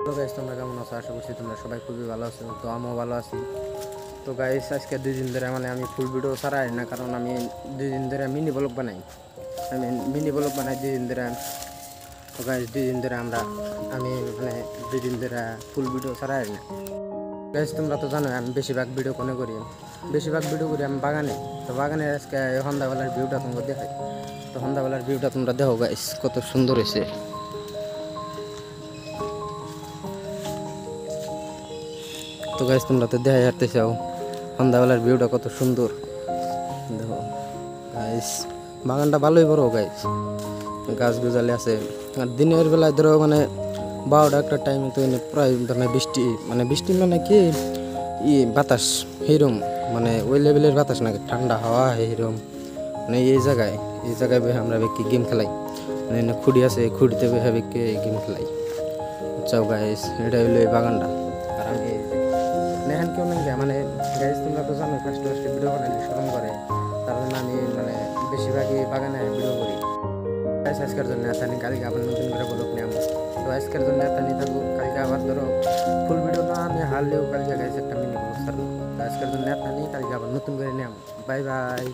তো গাইস তোমরা কেমন আছো? আশা করছি তোমরা সবাই খুবই ভালো আছো। তো আমিও ভালো আছি। তো গাইস আজকে 2 দিন ধরে মানে আমি ফুল ভিডিও ছাড়াই না, কারণ আমি 2 দিন ধরে মিনি ব্লগ বানাই। আমি মিনি ব্লগ বানাই 2 দিন ধরে। তো গাইস 2 দিন ধরে আমি মানে 2 দিন ধরে ফুল ভিডিও ছাড়াই না। গাইস তোমরা তো জানো আমি বেশিরভাগ ভিডিও করি আমি বাগানে। তো বাগানে আজকে সন্ধ্যাবেলার ভিউটা তোমরা দেখাই। তো সন্ধ্যাবেলার ভিউটা তোমরা দেখো গাইস, কত সুন্দর হয়েছে। তো গাইস তোমরা তো দেখাই হাঁটতে চাও সন্ধ্যাবেলার ভিউটা কত সুন্দর দেখো গাইস। বাগানটা ভালোই বড় গাইস, গাছ গুজালি আছে। আর দিনের বেলায় ধরো মানে 12টা একটা টাইমে তো প্রায় ধরো বৃষ্টি মানে কি বাতাস এইরকম, মানে ওই লেভেলের বাতাস না, ঠান্ডা হাওয়া এইরকম। মানে এই জায়গায় বসে আমরা বেশি গেম খেলাই। মানে খুঁড়ি আছে, খুঁড়িতে বসে বেশি গেম খেলাই। চাও গাইস, এটা হইলো এই বাগানটা। আর আমি নেহান কেউ নেই মানে গাইস, তোমরা তো জানো ফার্স্টে ভিডিও বানাইলে শরম করে, তার জন্য আমি মানে বেশিরভাগই বাগানে ভিডিও করি। গাইস আজকের জন্য এতানি, কালকে আবার নতুন করে ব্লগ নিয়ে আমো। তো আজকের জন্য এতানি থাকুক, কালকে আবার ধরো ফুল ভিডিও না আমি হারলেও কালকে গাইস একটা মিনি ব্লগ ছাড়বো। তো আজকের জন্য এতানি, কালকে আবার নতুন করে নিয়ে আমো। Bye bye.